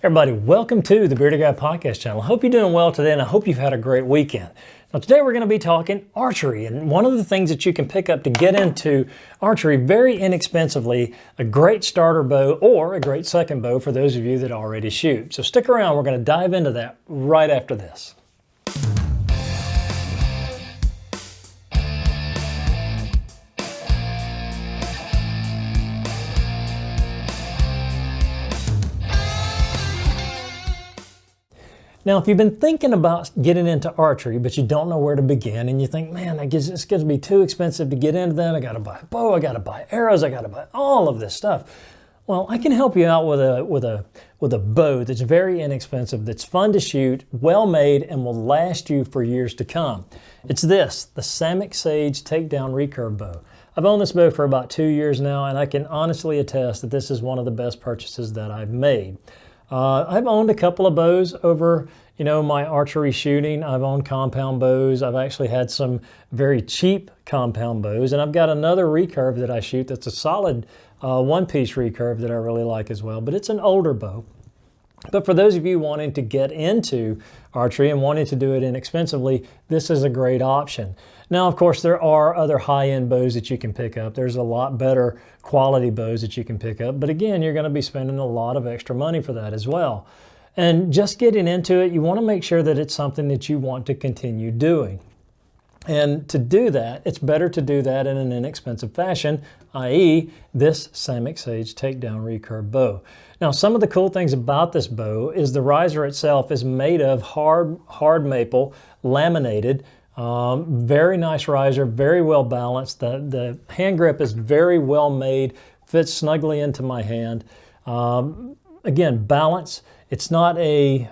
Everybody, welcome to the Bearded Guy Podcast channel. I hope you're doing well today, and I hope you've had a great weekend. Now, today we're going to be talking archery, and one of the things that you can pick up to get into archery very inexpensively, a great starter bow or a great second bow for those of you that already shoot. So stick around, we're going to dive into that right after this. Now, if you've been thinking about getting into archery, but you don't know where to begin, and you think, man, it's going to be too expensive to get into that. I got to buy a bow, I got to buy arrows, I got to buy all of this stuff. Well, I can help you out with a bow that's very inexpensive, that's fun to shoot, well made, and will last you for years to come. It's this, the Samick Sage Takedown Recurve bow. I've owned this bow for about 2 years now, and I can honestly attest that this is one of the best purchases that I've made. I've owned a couple of bows over, my archery shooting. I've owned compound bows. I've actually had some very cheap compound bows, and I've got another recurve that I shoot that's a solid one-piece recurve that I really like as well, but it's an older bow. But for those of you wanting to get into archery and wanting to do it inexpensively, this is a great option. Now, of course, there are other high-end bows that you can pick up. There's a lot better quality bows that you can pick up. But again, you're going to be spending a lot of extra money for that as well. And just getting into it, you want to make sure that it's something that you want to continue doing. And to do that, it's better to do that in an inexpensive fashion, i.e. this Samick Sage Takedown Recurve bow. Now, some of the cool things about this bow is the riser itself is made of hard maple, laminated, very nice riser, very well balanced. The hand grip is very well made, fits snugly into my hand. Again, balance. It's not an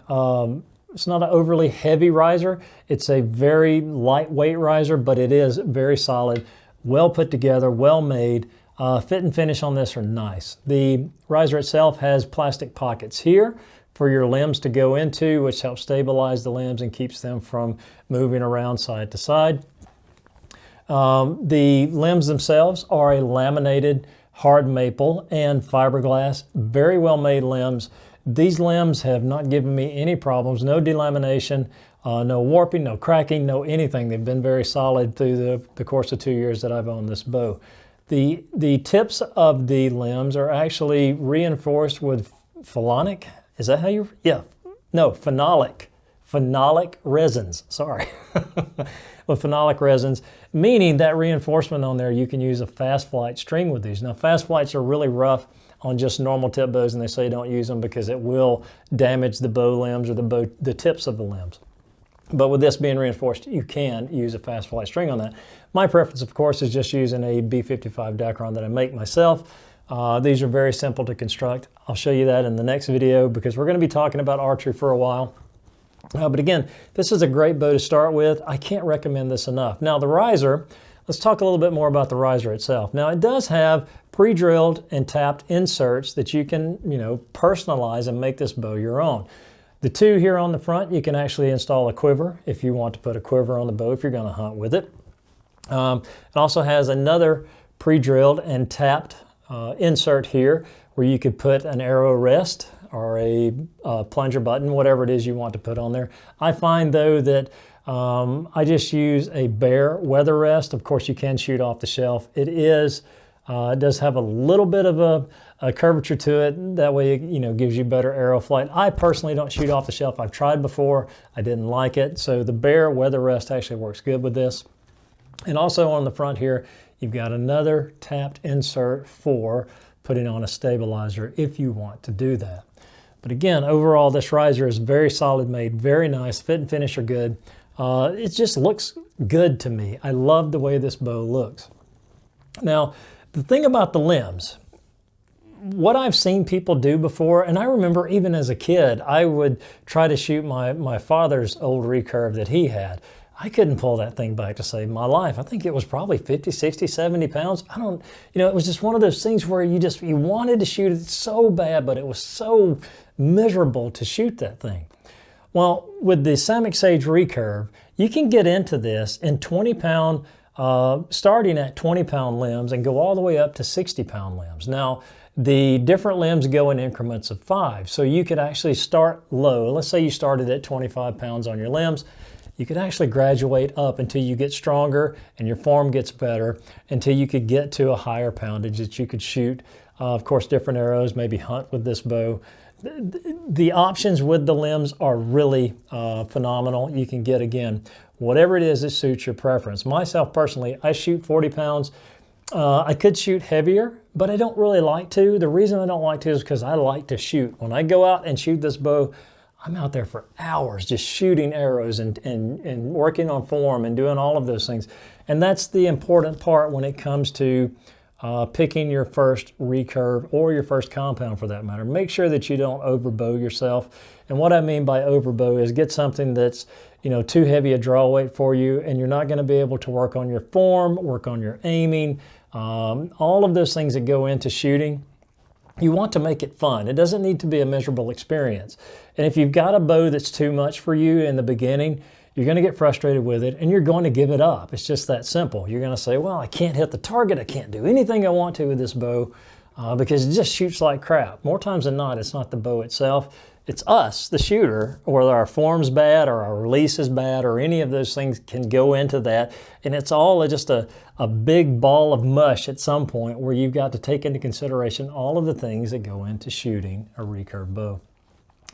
overly heavy riser. It's a very lightweight riser, but it is very solid, well put together, well made. Fit and finish on this are nice. The riser itself has plastic pockets here for your limbs to go into, which helps stabilize the limbs and keeps them from moving around side to side. The limbs themselves are a laminated hard maple and fiberglass, very well made limbs. These limbs have not given me any problems, no delamination, no warping, no cracking, no anything. They've been very solid through the course of 2 years that I've owned this bow. The tips of the limbs are actually reinforced with phenolic. Is that how you? Yeah. No, phenolic. Phenolic resins. Sorry. With phenolic resins, meaning that reinforcement on there, you can use a fast flight string with these. Now, fast flights are really rough on just normal tip bows, and they say don't use them because it will damage the bow limbs or the tips of the limbs. But with this being reinforced, you can use a fast flight string on that. My preference, of course, is just using a B55 Dacron that I make myself. These are very simple to construct. I'll show you that in the next video because we're going to be talking about archery for a while. But again, this is a great bow to start with. I can't recommend this enough. Now the riser, let's talk a little bit more about the riser itself. Now it does have pre-drilled and tapped inserts that you can, personalize and make this bow your own. The two here on the front, you can actually install a quiver if you want to put a quiver on the bow if you're going to hunt with it. It also has another pre-drilled and tapped insert here where you could put an arrow rest or a plunger button, whatever it is you want to put on there. I find though that I just use a bare weather rest. Of course, you can shoot off the shelf. It does have a little bit of a curvature to it. That way, it gives you better arrow flight. I personally don't shoot off the shelf. I've tried before. I didn't like it. So the bare weather rest actually works good with this. And also on the front here, you've got another tapped insert for putting on a stabilizer if you want to do that. But again, overall, this riser is very solid made, very nice. Fit and finish are good. It just looks good to me. I love the way this bow looks. Now, the thing about the limbs, what I've seen people do before, and I remember even as a kid, I would try to shoot my father's old recurve that he had. I couldn't pull that thing back to save my life. I think it was probably 50, 60, 70 pounds. It was just one of those things where you wanted to shoot it so bad, but it was so miserable to shoot that thing. Well, with the Samick Sage Recurve, you can get into this in 20-pound, starting at 20-pound limbs and go all the way up to 60-pound limbs. Now, The different limbs go in increments of 5. So you could actually start low. Let's say you started at 25 pounds on your limbs. You could actually graduate up until you get stronger and your form gets better, until you could get to a higher poundage that you could shoot. Of course, different arrows, maybe hunt with this bow. The options with the limbs are really phenomenal. You can get, again, whatever it is that suits your preference. Myself personally, I shoot 40 pounds. I could shoot heavier, but I don't really like to. The reason I don't like to is because I like to shoot. When I go out and shoot this bow, I'm out there for hours just shooting arrows and working on form and doing all of those things. And that's the important part when it comes to picking your first recurve or your first compound for that matter. Make sure that you don't overbow yourself. And what I mean by overbow is get something that's too heavy a draw weight for you, and you're not going to be able to work on your form, work on your aiming, all of those things that go into shooting. You want to make it fun. It doesn't need to be a miserable experience. And if you've got a bow that's too much for you in the beginning, you're going to get frustrated with it and you're going to give it up. It's just that simple. You're going to say, well, I can't hit the target. I can't do anything I want to with this bow because it just shoots like crap. More times than not, it's not the bow itself. It's us, the shooter, whether our form's bad or our release is bad or any of those things can go into that. And it's all just a big ball of mush at some point where you've got to take into consideration all of the things that go into shooting a recurve bow.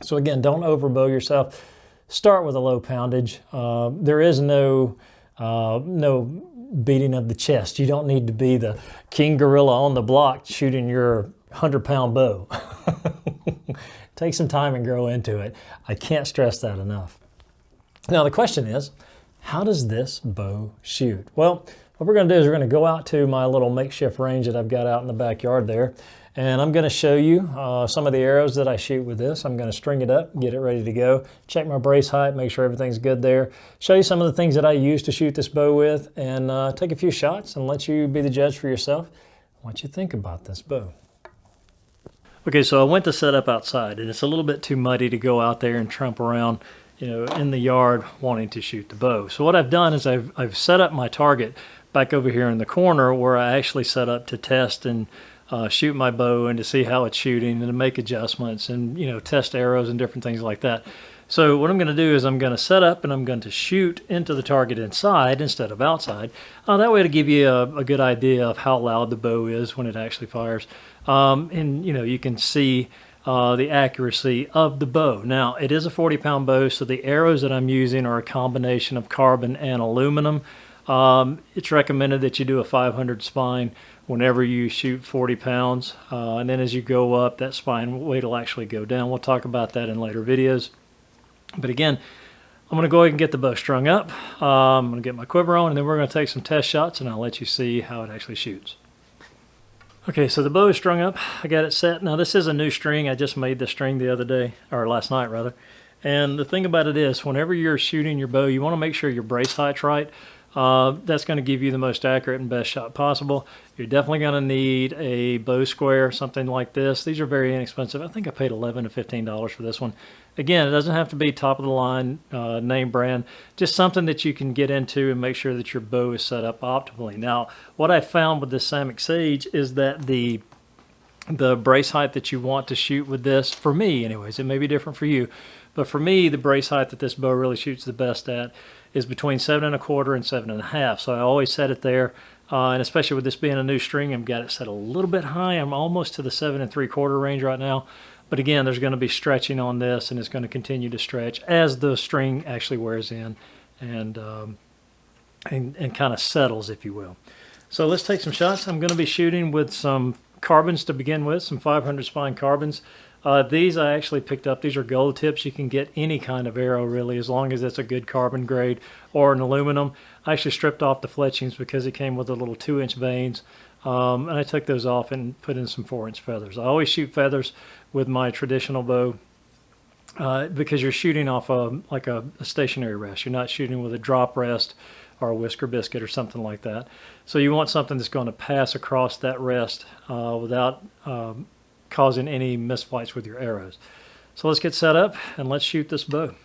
So again, don't overbow yourself. Start with a low poundage. There is no beating of the chest. You don't need to be the king gorilla on the block shooting your 100-pound bow. Take some time and grow into it. I can't stress that enough. Now the question is, how does this bow shoot? Well, what we're going to do is we're going to go out to my little makeshift range that I've got out in the backyard there, and I'm going to show you some of the arrows that I shoot with this. I'm going to string it up, get it ready to go, check my brace height, make sure everything's good there, show you some of the things that I use to shoot this bow with, and take a few shots and let you be the judge for yourself what you think about this bow. Okay, so I went to set up outside, and it's a little bit too muddy to go out there and tramp around, in the yard wanting to shoot the bow. So what I've done is I've set up my target back over here in the corner where I actually set up to test and shoot my bow and to see how it's shooting and to make adjustments and test arrows and different things like that. So what I'm going to do is I'm going to set up and I'm going to shoot into the target inside instead of outside. That way to give you a good idea of how loud the bow is when it actually fires. And you can see the accuracy of the bow. Now it is a 40-pound bow, so the arrows that I'm using are a combination of carbon and aluminum. It's recommended that you do a 500 spine whenever you shoot 40 pounds. And then as you go up, that spine weight will actually go down. We'll talk about that in later videos. But again, I'm going to go ahead and get the bow strung up. I'm going to get my quiver on, and then we're going to take some test shots, and I'll let you see how it actually shoots. Okay, so the bow is strung up. I got it set. Now this is a new string. I just made the string the other day, or last night rather. And the thing about it is, whenever you're shooting your bow, you want to make sure your brace height's right. That's going to give you the most accurate and best shot possible. You're definitely going to need a bow square, something like this. These are very inexpensive. I think I paid $11 to $15 for this one. Again, it doesn't have to be top of the line, name brand, just something that you can get into and make sure that your bow is set up optimally. Now, what I found with this Samick Sage is that the brace height that you want to shoot with this, for me anyways, it may be different for you, but for me, the brace height that this bow really shoots the best at is between 7 1/4 and 7 1/2. So I always set it there, and especially with this being a new string, I've got it set a little bit high. I'm almost to the 7 3/4 range right now. But again, there's going to be stretching on this, and it's going to continue to stretch as the string actually wears in and kind of settles, if you will. So let's take some shots. I'm going to be shooting with some carbons to begin with, some 500 spine carbons. These I actually picked up. These are gold tips. You can get any kind of arrow really, as long as it's a good carbon grade or an aluminum. I actually stripped off the fletchings because it came with the little 2-inch vanes. And I took those off and put in some 4-inch feathers. I always shoot feathers with my traditional bow because you're shooting off like a stationary rest. You're not shooting with a drop rest or a whisker biscuit or something like that. So you want something that's going to pass across that rest without causing any misflights with your arrows. So let's get set up and let's shoot this bow.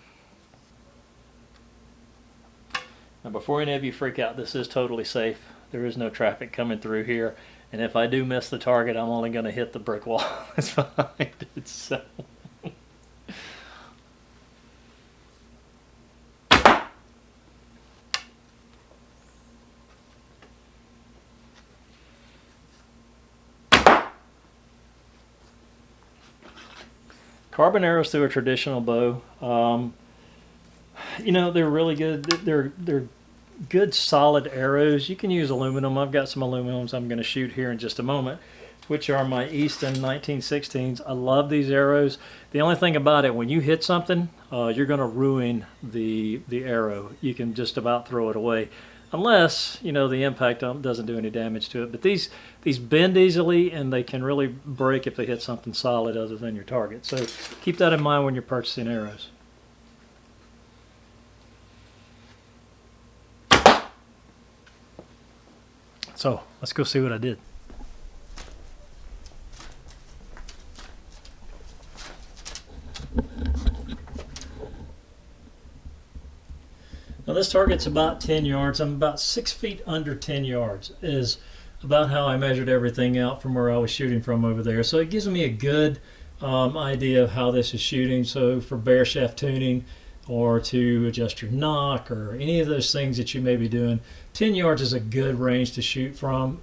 Now before any of you freak out, this is totally safe. There is no traffic coming through here, And if I do miss the target, I'm only going to hit the brick wall that's behind it. So. Carbon arrows through a traditional bow, you know, they're really good. They're good solid arrows. You can use aluminum. I've got some aluminums I'm going to shoot here in just a moment, which are my Easton 1916s. I love these arrows. The only thing about it, when you hit something, you're going to ruin the arrow. You can just about throw it away, unless, you know, the impact doesn't do any damage to it. But these bend easily, and they can really break if they hit something solid other than your target. So keep that in mind when you're purchasing arrows. So let's go see what I did. Now this target's about 10 yards. I'm about 6 feet under 10 yards is about how I measured everything out from where I was shooting from over there. So it gives me a good idea of how this is shooting. So for bare shaft tuning, or to adjust your knock, or any of those things that you may be doing, 10 yards is a good range to shoot from.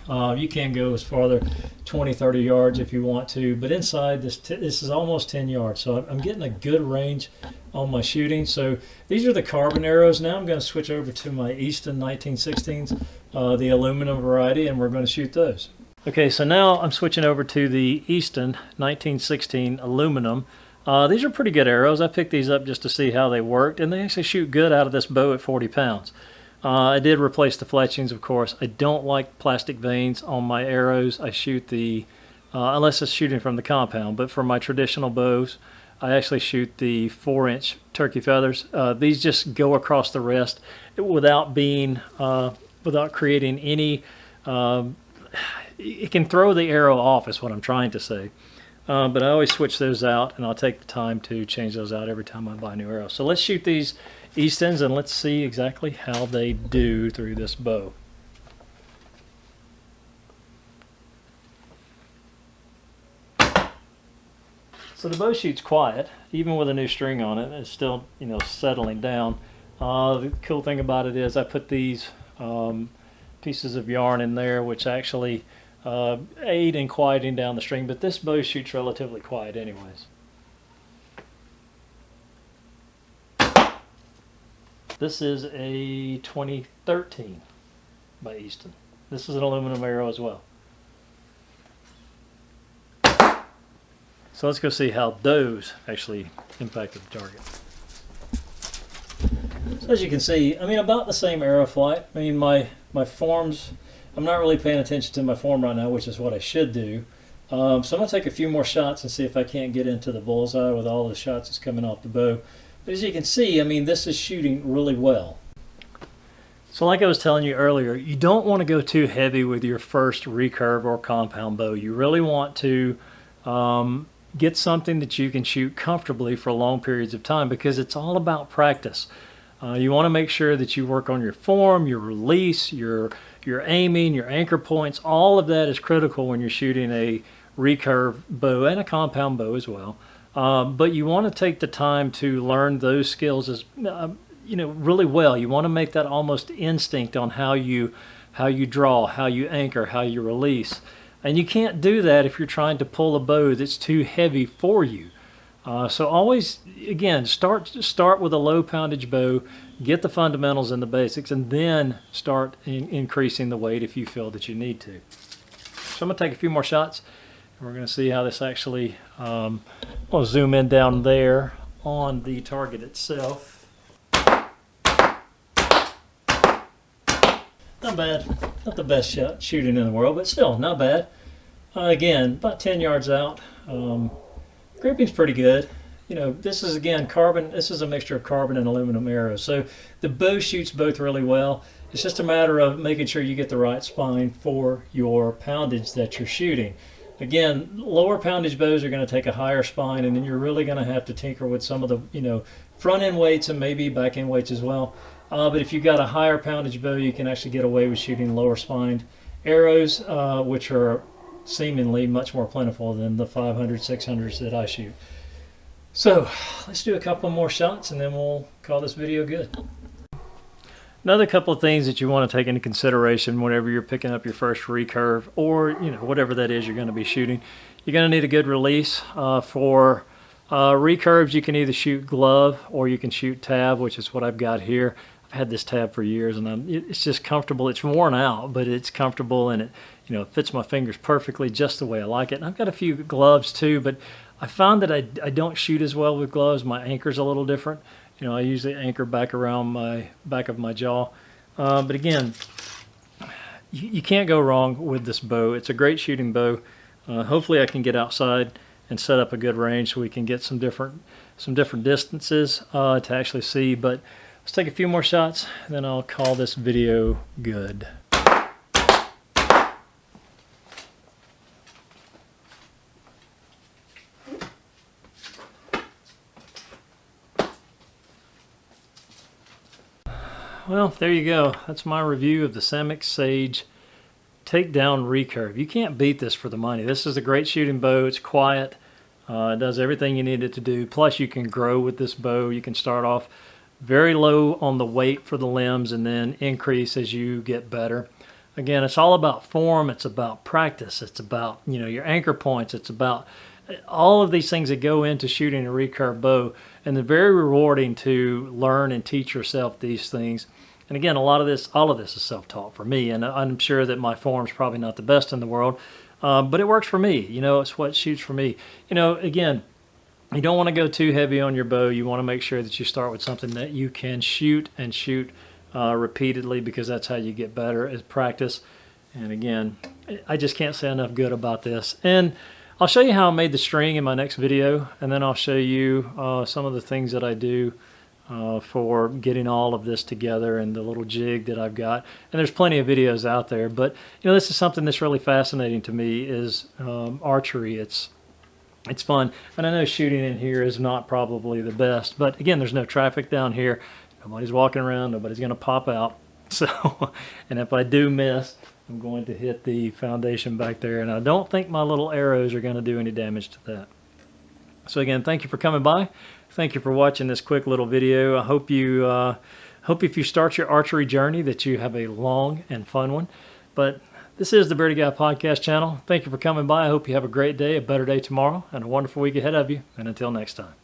You can go as farther, 20, 30 yards if you want to, but inside this is almost 10 yards. So I'm getting a good range on my shooting. So these are the carbon arrows. Now I'm going to switch over to my Easton 1916s, the aluminum variety, and we're going to shoot those. Okay, so now I'm switching over to the Easton 1916 aluminum. These are pretty good arrows. I picked these up just to see how they worked, and they actually shoot good out of this bow at 40 pounds. I did replace the fletchings, of course. I don't like plastic vanes on my arrows. I shoot the, unless it's shooting from the compound, but for my traditional bows, I actually shoot the 4-inch turkey feathers. These just go across the rest without being, without creating any, it can throw the arrow off is what I'm trying to say. But I always switch those out, and I'll take the time to change those out every time I buy a new arrow. So let's shoot these Eastons, and let's see exactly how they do through this bow. So the bow shoots quiet, even with a new string on it. It's still, you know, settling down. The cool thing about it is I put these pieces of yarn in there, which actually aid in quieting down the string, but this bow shoots relatively quiet anyways. This is a 2013 by Easton. This is an aluminum arrow as well. So let's go see how those actually impacted the target. So as you can see, I mean, about the same arrow flight. I mean, my forms, I'm not really paying attention to my form right now, which is what I should do. So I'm going to take a few more shots and see if I can't get into the bullseye with all the shots that's coming off the bow. But as you can see, I mean, this is shooting really well. So like I was telling you earlier, you don't want to go too heavy with your first recurve or compound bow. You really want to get something that you can shoot comfortably for long periods of time, because it's all about practice. You want to make sure that you work on your form, your release, your aiming, your anchor points. All of that is critical when you're shooting a recurve bow and a compound bow as well. But you want to take the time to learn those skills as you know, really well. You want to make that almost instinct on how you draw, how you anchor, how you release. And you can't do that if you're trying to pull a bow that's too heavy for you. So always, again, start with a low poundage bow, get the fundamentals and the basics, and then start increasing the weight if you feel that you need to. So I'm going to take a few more shots, and we're going to see how this actually, I'll zoom in down there on the target itself. Not bad. Not the best shooting in the world, but still not bad. Again, about 10 yards out. Gripping's pretty good. You know, this is, again, carbon. This is a mixture of carbon and aluminum arrows. So the bow shoots both really well. It's just a matter of making sure you get the right spine for your poundage that you're shooting. Again, lower poundage bows are going to take a higher spine, and then you're really going to have to tinker with some of the, you know, front end weights and maybe back end weights as well. But if you've got a higher poundage bow, you can actually get away with shooting lower spined arrows, which are seemingly much more plentiful than the 500, 600s that I shoot. So let's do a couple more shots and then we'll call this video good. Another couple of things that you want to take into consideration whenever you're picking up your first recurve, or whatever that is you're going to be shooting. You're going to need a good release. For recurves, you can either shoot glove or you can shoot tab, which is what I've got here. I've had this tab for years and it's just comfortable. It's worn out, but it's comfortable and it fits my fingers perfectly just the way I like it. And I've got a few gloves too, but I found that I don't shoot as well with gloves. My anchor's a little different. I usually anchor back around my back of my jaw. But again, you can't go wrong with this bow. It's a great shooting bow. Hopefully I can get outside and set up a good range so we can get some different distances to actually see. But let's take a few more shots, then I'll call this video good. Well, there you go. That's my review of the Samick Sage Takedown Recurve. You can't beat this for the money. This is a great shooting bow. It's quiet. It does everything you need it to do. Plus, you can grow with this bow. You can start off very low on the weight for the limbs and then increase as you get better. Again, it's all about form. It's about practice. It's about your anchor points. It's about all of these things that go into shooting a recurve bow, and they're very rewarding to learn and teach yourself these things. And again, all of this is self-taught for me, and I'm sure that my form's probably not the best in the world, but it works for me. It's what shoots for me. Again, you don't want to go too heavy on your bow. You want to make sure that you start with something that you can shoot and shoot repeatedly, because that's how you get better, is practice. And again, I just can't say enough good about this. And I'll show you how I made the string in my next video, and then I'll show you some of the things that I do for getting all of this together and the little jig that I've got. And there's plenty of videos out there, but this is something that's really fascinating to me, is archery. It's fun, and I know shooting in here is not probably the best, but again, there's no traffic down here. Nobody's walking around, nobody's going to pop out. So, and if I do miss, I'm going to hit the foundation back there, and I don't think my little arrows are going to do any damage to that. So again, thank you for coming by. Thank you for watching this quick little video. I hope if you start your archery journey that you have a long and fun one. But this is the Bearded Guy Podcast channel. Thank you for coming by. I hope you have a great day, a better day tomorrow, and a wonderful week ahead of you. And until next time.